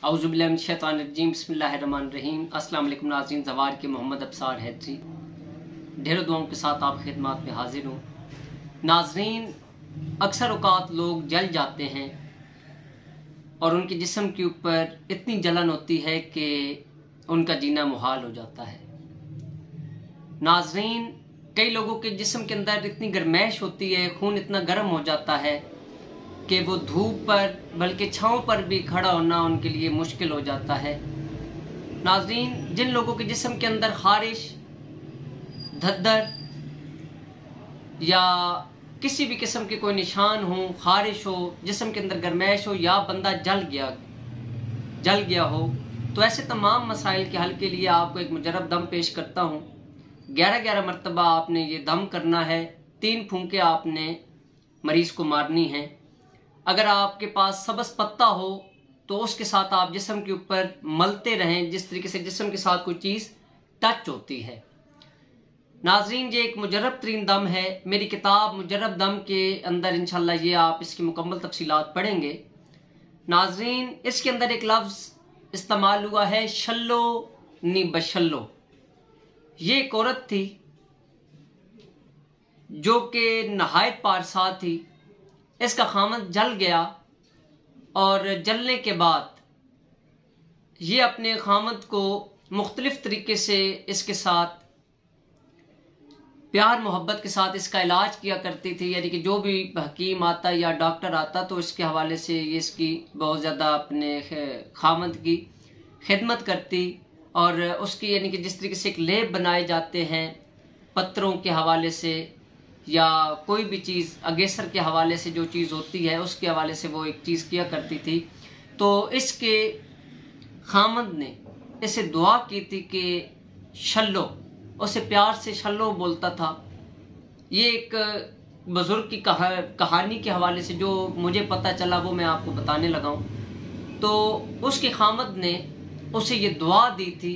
औज़ुबिल्लाहिमिनश्शैतानिर्रजीम बिस्मिल्लाहिर्रहमानिर्रहीम। अस्सलाम वालेकुम नाज़रीन, ज़वार के मोहम्मद अब्सार हैदरी ढेरों दुआओं के साथ आप खिदमत में हाजिर हूँ। नाज़रीन, अक्सर औक़ात लोग जल जाते हैं और उनके जिस्म के ऊपर इतनी जलन होती है कि उनका जीना मुहाल हो जाता है। नाज़रीन, कई लोगों के जिस्म के अंदर इतनी गर्मैश होती है, खून इतना गर्म हो जाता है कि वो धूप पर बल्कि छाँव पर भी खड़ा होना उनके लिए मुश्किल हो जाता है। नाज़रीन, जिन लोगों के जिस्म के अंदर खारिश, धद्दर या किसी भी किस्म के कोई निशान हो, खारिश हो, जिस्म के अंदर गर्मैश हो या बंदा जल गया हो, तो ऐसे तमाम मसाइल के हल के लिए आपको एक मुजरब दम पेश करता हूँ। 11-11 मरतबा आपने ये दम करना है। 3 फूंके आपने मरीज़ को मारनी है। अगर आपके पास सब्ज़ पत्ता हो तो उसके साथ आप जिस्म के ऊपर मलते रहें, जिस तरीके से जिस्म के साथ कोई चीज़ टच होती है। नाज़रीन, ये एक मुजरब तरीन दम है। मेरी किताब मुजरब दम के अंदर इंशाल्लाह ये आप इसकी मुकम्मल तफसीलात पढ़ेंगे। नाज़रीन, इसके अंदर एक लफ्ज़ इस्तेमाल हुआ है, शल्लो नी बशल्लो। ये एक औरत थी जो कि नहायत पारसा थी। इसका खामद जल गया और जलने के बाद ये अपने खामद को मुख्तलिफ तरीके से इसके साथ प्यार मोहब्बत के साथ इसका इलाज किया करती थी। यानी कि जो भी हकीम आता या डॉक्टर आता तो इसके हवाले से ये इसकी बहुत ज़्यादा अपने खामद की खिदमत करती और उसकी यानी कि जिस तरीके से एक लेप बनाए जाते हैं पत्थरों के हवाले से या कोई भी चीज़ अगेसर के हवाले से जो चीज़ होती है उसके हवाले से वो एक चीज़ किया करती थी। तो इसके खामद ने इसे दुआ की थी कि शल्लो, उसे प्यार से शल्लो बोलता था। ये एक बुज़ुर्ग की कहानी के हवाले से जो मुझे पता चला वो मैं आपको बताने लगा हूँ। तो उसके खामद ने उसे ये दुआ दी थी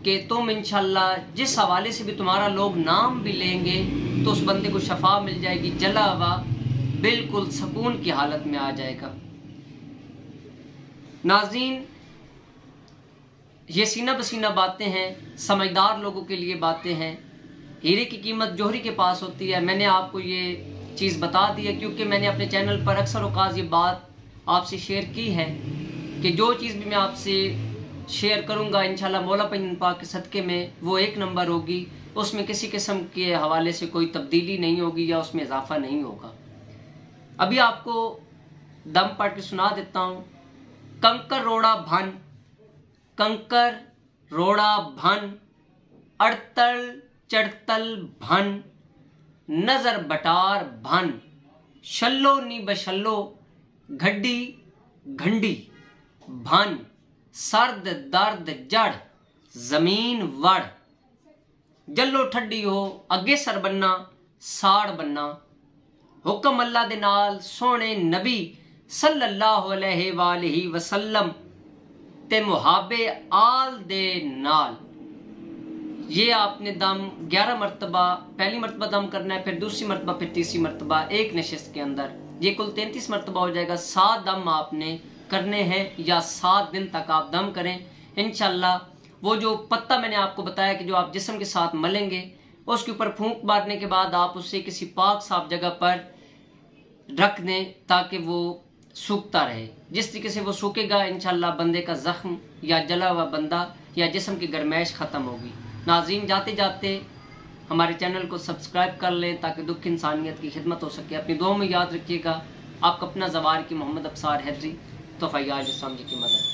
कि तुम इंशाल्लाह जिस हवाले से भी तुम्हारा लोग नाम भी लेंगे तो उस बंदे को शफा मिल जाएगी, जला हुआ बिल्कुल सुकून की हालत में आ जाएगा। नाज़रीन, ये सीना बसीना बातें हैं, समझदार लोगों के लिए बातें हैं। हीरे की कीमत जौहरी के पास होती है। मैंने आपको ये चीज़ बता दी है क्योंकि मैंने अपने चैनल पर अक्सर औक़ात ये बात आपसे शेयर की है कि जो चीज़ भी मैं आपसे शेयर करूँगा इंशाल्लाह मौला पंजन पाक के सदक़े में वो एक नंबर होगी। उसमें किसी किस्म के हवाले से कोई तब्दीली नहीं होगी या उसमें इजाफा नहीं होगा। अभी आपको दम पढ़ के सुना देता हूँ। कंकर रोड़ा भन, कंकर रोड़ा भन, अड़तल चढ़तल भन, नज़र बटार भन, शल्लो नी बशल्लो, घड्डी घंडी भन, सर्द दर्द जड़, जमीन वड़, जल्लो ठड्डी हो अगे सर बनना, साड़ बनना, हुक्म अल्लाह दे नाल सोहने नबी सल्लल्लाहु अलैहि वसल्लम ते मुहाबे आल दे नाल। ये आपने दम 11 मरतबा, पहली मरतबा दम करना है, फिर दूसरी मरतबा, फिर तीसरी मरतबा एक नशिस्त के अंदर। ये कुल 33 मरतबा हो जाएगा। 7 दम आपने करने हैं या 7 दिन तक आप दम करें इंशाल्लाह। वो जो पत्ता मैंने आपको बताया कि जो आप जिस्म के साथ मलेंगे उसके ऊपर फूंक मारने के बाद आप उसे किसी पाक साफ जगह पर रख दें ताकि वो सूखता रहे। जिस तरीके से वो सूखेगा इंशाल्लाह बंदे का ज़ख्म या जला हुआ बंदा या जिस्म की गर्मैश ख़त्म होगी। नाज़रीन, जाते जाते हमारे चैनल को सब्सक्राइब कर लें ताकि दुख इंसानियत की खिदमत हो सके। अपनी दुआ में याद रखिएगा। आपका अपना ज़वार की मोहम्मद अब्सार हैदरी, तो फैयाज इस्लाम जी की मदद।